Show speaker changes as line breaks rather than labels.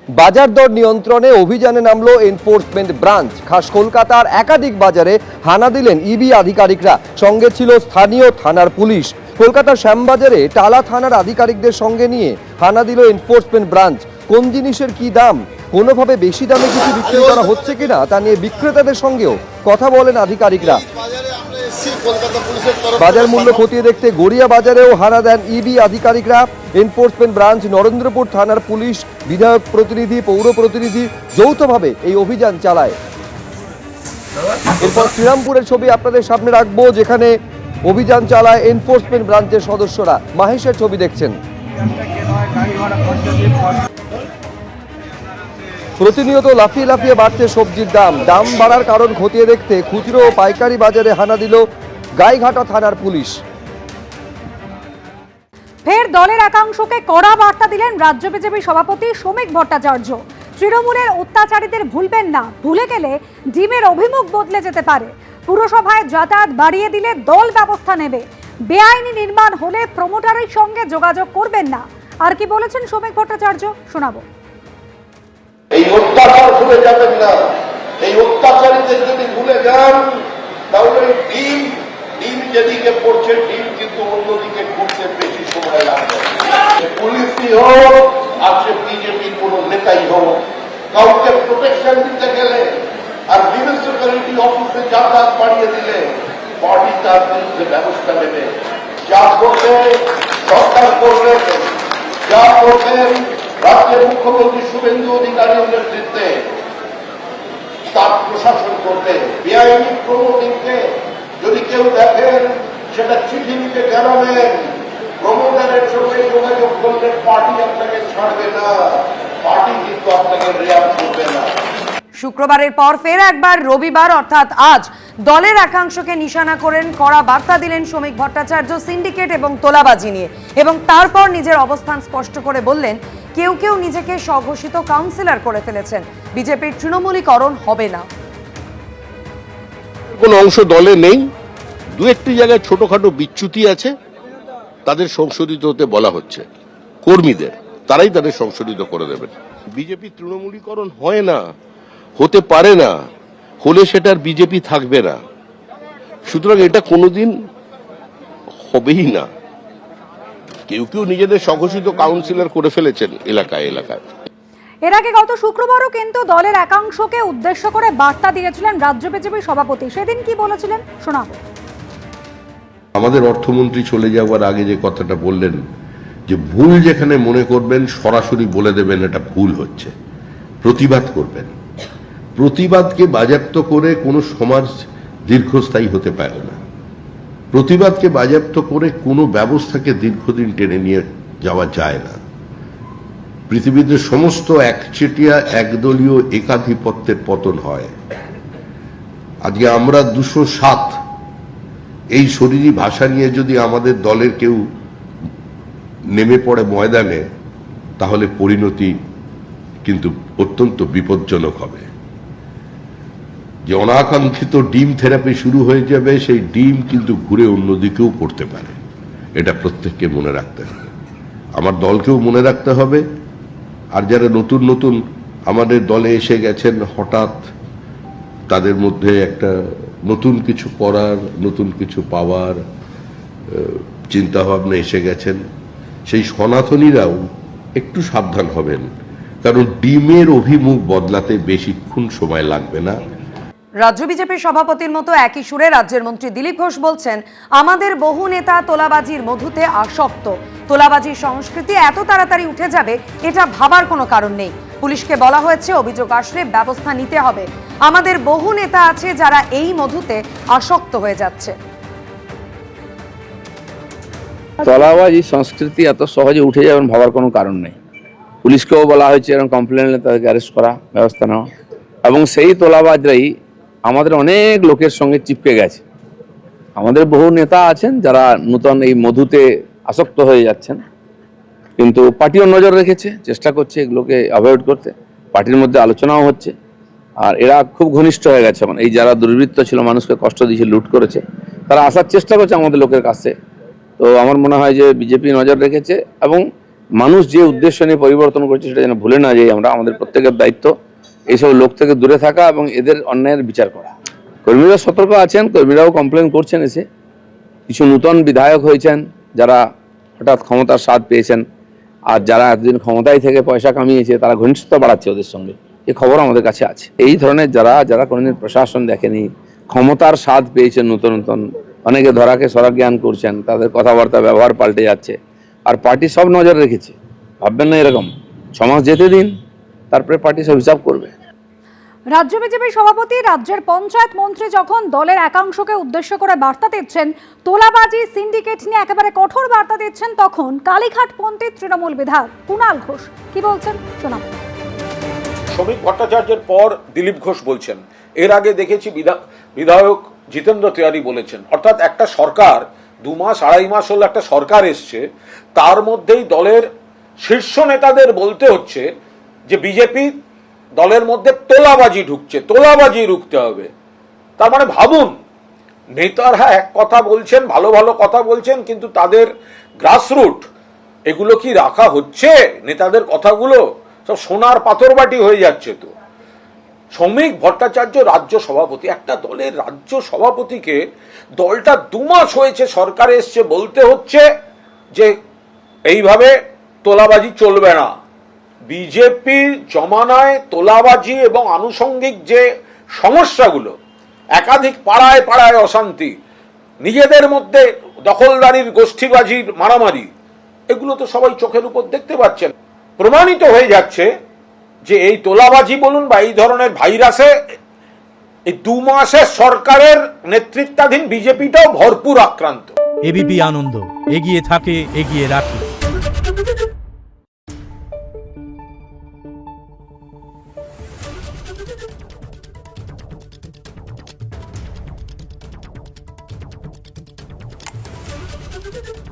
বাজার দর নিয়ন্ত্রণে অভিযানে নামলো এনফোর্সমেন্ট ব্রাঞ্চ। খাস কলকাতার একাধিক বাজারে হানা দিলেন ইবি আধিকারিকরা, সঙ্গে ছিল স্থানীয় থানার পুলিশ। কলকাতার শ্যামবাজারে টালা থানার আধিকারিকদের সঙ্গে নিয়ে হানা দিল এনফোর্সমেন্ট ব্রাঞ্চ। কোন জিনিসের কি দাম, কোনোভাবে বেশি দামে কিছু বিক্রি করা হচ্ছে কিনা তা নিয়ে বিক্রেতাদের সঙ্গেও কথা বলেন আধিকারিকরা। বাজার মূল্য খতিয়ে দেখতে গড়িয়া বাজারেও হানা দেন ইবি আধিকারিকরা। এনফোর্সমেন্ট ব্রাঞ্চ, নরেন্দ্রপুর থানার পুলিশ, বিধায়ক প্রতিনিধি, পৌর প্রতিনিধি যৌথভাবে এই অভিযান চালায়। এরপর শ্রীরামপুরের ছবি আপনাদের সামনে রাখবো, যেখানে অভিযান চালায় এনফোর্সমেন্ট ব্রাঞ্চের সদস্যরা। মাহেশের ছবি দেখছেন। প্রতিনিয়ত লাফিয়ে লাফিয়ে বাড়ছে সবজির দাম। দাম বাড়ার কারণ খতিয়ে দেখতে খুচরো ও পাইকারি বাজারে হানা দিল গাইঘাটা থানার পুলিশ।
ফের দলের একাংশকে কড়া বার্তা দিলেন রাজ্য বিজেপি সভাপতি শ্রমিক ভট্টাচার্য। তৃণমূলের অত্যাচারীদের ভুলবেন না, ভুলে গেলে ডিমের অভিমুখ বদলে যেতে পারে। পুরসভায় যাতায়াত বাড়িয়ে দিলে দল ব্যবস্থা নেবে। বেআইনি নির্মাণ হলে প্রমোটারের সঙ্গে যোগাযোগ করবেন না। আর কি বলেছেন শ্রমিক ভট্টাচার্য, শোনাবো।
এই অত্যাচার ভুলে যাবেন না। এই অত্যাচারীদের যদি ভুলে যান তাহলে ডিম যেদিকে পড়ছে, ডিম কিন্তু অন্যদিকে ঘুরতে বেশি সময় লাগবে। পুলিশই হোক আর সে বিজেপির কোন নেতাই হোক, কাউকে প্রোটেকশন দিতে গেলে আর মিউনিসিপ্যালিটি অফিসে যাতায়াত বাড়িয়ে দিলে পার্টি তার বিরুদ্ধে ব্যবস্থা নেবে। যা করবে সরকার করবে, যা করবেন রাজ্যের মুখ্যমন্ত্রী শুভেন্দু অধিকারীর নেতৃত্বে তার প্রশাসন করবে। বেআইনি প্রমোটিংকে যদি কেউ দেখেন সেটা চিঠি লিখে জানাবেন। প্রমোটারের সঙ্গে যোগাযোগ করলে পার্টি আপনাকে ছাড়বে না, পার্টি কিন্তু আপনাকে রেয়াত করবে না।
শুক্রবারের পর ফের একবার রবিবার অর্থাৎ আজ দলের একাংশকে নিশানা করেন, কড়া বার্তা দিলেন শ্রমিক ভট্টাচার্য সিন্ডিকেট এবং তোলাবাজি নিয়ে। এবং তারপর নিজের অবস্থান স্পষ্ট করে বললেন, কেউ কেউ নিজেকে স্বঘোষিত কাউন্সিলর করে ফেলেছেন, বিজেপির তৃণমূলীকরণ হবে না।
কোন অংশ দলে নেই, দু একটি জায়গায় ছোটখাটো বিচ্যুতি আছে, তাদের সংশোধিত হতে বলা হচ্ছে কর্মীদের, তারাই তাদের সংশোধিত করে দেবেন। বিজেপি তৃণমূলীকরণ হয় না, হতে পারে না, হলে সেটার বিজেপি থাকবে না। সুতরাং এটা কোনোদিন হবেই না। কেউ কেউ নিজেদের স্বঘোষিত কাউন্সিলর করে ফেলেছেন এলাকায় এলাকায়।
এর আগে গত শুক্রবারও কিন্তু দলের একাংশকে উদ্দেশ্য করে বার্তা দিয়েছিলেন রাজ্য বিজেপি সভাপতি। সেদিন কি বলেছিলেন, শোনাবো।
আমাদের অর্থমন্ত্রী চলে যাওয়ার আগে যে কথাটা বললেন, যে ভুল যেখানে মনে করবেন সরাসরি বলে দেবেন এটা ভুল হচ্ছে, প্রতিবাদ করবেন। প্রতিবাদকে বাজেয়াপ্ত করে কোনো সমাজ দীর্ঘস্থায়ী হতে পারে না। প্রতিবাদকে বাজেয়াপ্ত করে কোনো ব্যবস্থাকে দীর্ঘদিন টেনে নিয়ে যাওয়া যায় না। পৃথিবীতে সমস্ত একচেটিয়া একদলীয় একাধিপত্যের পতন হয়। আজকে আমরা 207 এই শরীরী ভাষা নিয়ে যদি আমাদের দলের কেউ নেমে পড়ে ময়দানে, তাহলে পরিণতি কিন্তু অত্যন্ত বিপজ্জনক হবে। যে অনাকাঙ্ক্ষিত ডিম থেরাপি শুরু হয়ে যাবে, সেই ডিম কিন্তু ঘুরে অন্যদিকেও পড়তে পারে। এটা প্রত্যেককে মনে রাখতে হবে, আমার দলকেও মনে রাখতে হবে। আর যারা নতুন নতুন আমাদের দলে এসে গেছেন, হঠাৎ তাদের মধ্যে একটা নতুন কিছু করার, নতুন কিছু পাওয়ার চিন্তাভাবনা এসে গেছেন, সেই সনাতনীরাও একটু সাবধান হবেন, কারণ ডিমের অভিমুখ বদলাতে বেশিক্ষণ সময় লাগবে না।
রাজ্য বিজেপির সভাপতির মতো একই সুরে রাজ্যের মন্ত্রী দিলীপ ঘোষ বলছেন, আমাদের বহু নেতা তোলাবাজির মধুতে আসক্ত। তোলাবাজির সংস্কৃতি এত তাড়াতাড়ি উঠে যাবে এটা ভাবার কোনো কারণ নেই। পুলিশকে বলা হয়েছে অভিযোগ আসলে ব্যবস্থা নিতে হবে। আমাদের বহু নেতা আছে যারা এই মধুতে আসক্ত হয়ে যাচ্ছে।
তোলাবাজি সংস্কৃতি এত সহজে উঠে যাবেন ভাবার কোনো কারণ নেই। পুলিশকেও বলা হয়েছে এরকম কমপ্লেন হলে তাদেরকে অ্যারেস্ট করা, ব্যবস্থা নেওয়া। এবং সেই তোলাবাজরাই আমাদের অনেক লোকের সঙ্গে চিপকে গেছে। আমাদের বহু নেতা আছেন যারা নতুন এই মধুতে আসক্ত হয়ে যাচ্ছেন, কিন্তু পার্টিও নজর রেখেছে, চেষ্টা করছে এগুলোকে অ্যাভয়েড করতে। পার্টির মধ্যে আলোচনাও হচ্ছে, আর এরা খুব ঘনিষ্ঠ হয়ে গেছে। এই যারা দুর্বৃত্ত ছিল, মানুষকে কষ্ট দিয়েছে, লুট করেছে, তারা আসার চেষ্টা করছে আমাদের লোকের কাছে। তো আমার মনে হয় যে বিজেপি নজর রেখেছে এবং মানুষ যে উদ্দেশ্য নিয়ে পরিবর্তন করছে সেটা যেন ভুলে না যাই আমরা। আমাদের প্রত্যেকের দায়িত্ব এইসব লোক থেকে দূরে থাকা এবং এদের অন্যায়ের বিচার করা। কর্মীরা সতর্ক আছেন, কর্মীরাও কমপ্লেন করছেন এসে। কিছু নূতন বিধায়ক হয়েছেন যারা হঠাৎ ক্ষমতার স্বাদ পেয়েছেন, আর যারা এতদিন ক্ষমতায় থেকে পয়সা কামিয়েছে তারা ঘনিষ্ঠতা বাড়াচ্ছে ওদের সঙ্গে, এই খবর আমাদের কাছে আছে। এই ধরনের যারা কোনোদিন প্রশাসন দেখেনি, ক্ষমতার স্বাদ পেয়েছেন, নতুন অনেকে ধরাকে সরাজ্ঞান করছেন, তাদের কথাবার্তা ব্যবহার পাল্টে যাচ্ছে। আর পার্টি সব নজর রেখেছে, ভাববেন না এরকম 6 মাস যেতে দিন, তারপরে পার্টি সব হিসাব করবে।
রাজ্য বিজেপির সভাপতি রাজ্যের পঞ্চায়েত মন্ত্রী যখন দলের একাংশকে উদ্দেশ্য করে বার্তা দিচ্ছেন, তোলাবাজি সিন্ডিকেট নিয়ে একেবারে কঠোর বার্তা দিচ্ছেন, তখন কালীঘাটপন্থী তৃণমূল বিধায়ক কুণাল ঘোষ কি বলছেন শোনাব।
শ্রমিক ভট্টাচার্যের পর দিলীপ ঘোষ বলছেন, এর আগে দেখেছি বিধায়ক জিতেন্দ্র তিওয়ারি বলেছেন। অর্থাৎ একটা সরকার 2 মাস 2.5 মাস হলো একটা সরকার এসছে, তার মধ্যেই দলের শীর্ষ নেতাদের বলতে হচ্ছে যে বিজেপি দলের মধ্যে তোলাবাজি ঢুকছে, তোলাবাজি রুখতে হবে। তার মানে ভাবুন, নেতারা এক কথা বলছেন, ভালো ভালো কথা বলছেন, কিন্তু তাদের গ্রাসরুট এগুলো কি রাখা হচ্ছে? নেতাদের কথাগুলো সব সোনার পাথরবাটি হয়ে যাচ্ছে। তো শ্রমিক ভট্টাচার্য রাজ্য সভাপতি, একটা দলের রাজ্য সভাপতিকে দলটা 2 মাস হয়েছে সরকারে এসছে বলতে হচ্ছে যে এইভাবে তোলাবাজি চলবে না। বিজেপির জমানায় তোলাবাজি এবং আনুষঙ্গিক যে সমস্যাগুলো, একাধিক পাড়ায় পাড়ায় অশান্তি, নিজেদের মধ্যে দখলদারির গোষ্ঠীবাজির মারামারি, এগুলো তো সবাই চোখের উপর দেখতে পাচ্ছেন। প্রমাণিত হয়ে যাচ্ছে যে এই তোলাবাজি বলুন বা এই ধরনের ভাইরাসে এই 2 মাসের সরকারের নেতৃত্বাধীন বিজেপিটাও ভরপুর আক্রান্ত।
এবিপি আনন্দ, এগিয়ে থাকে, এগিয়ে রাখে।
Thank you.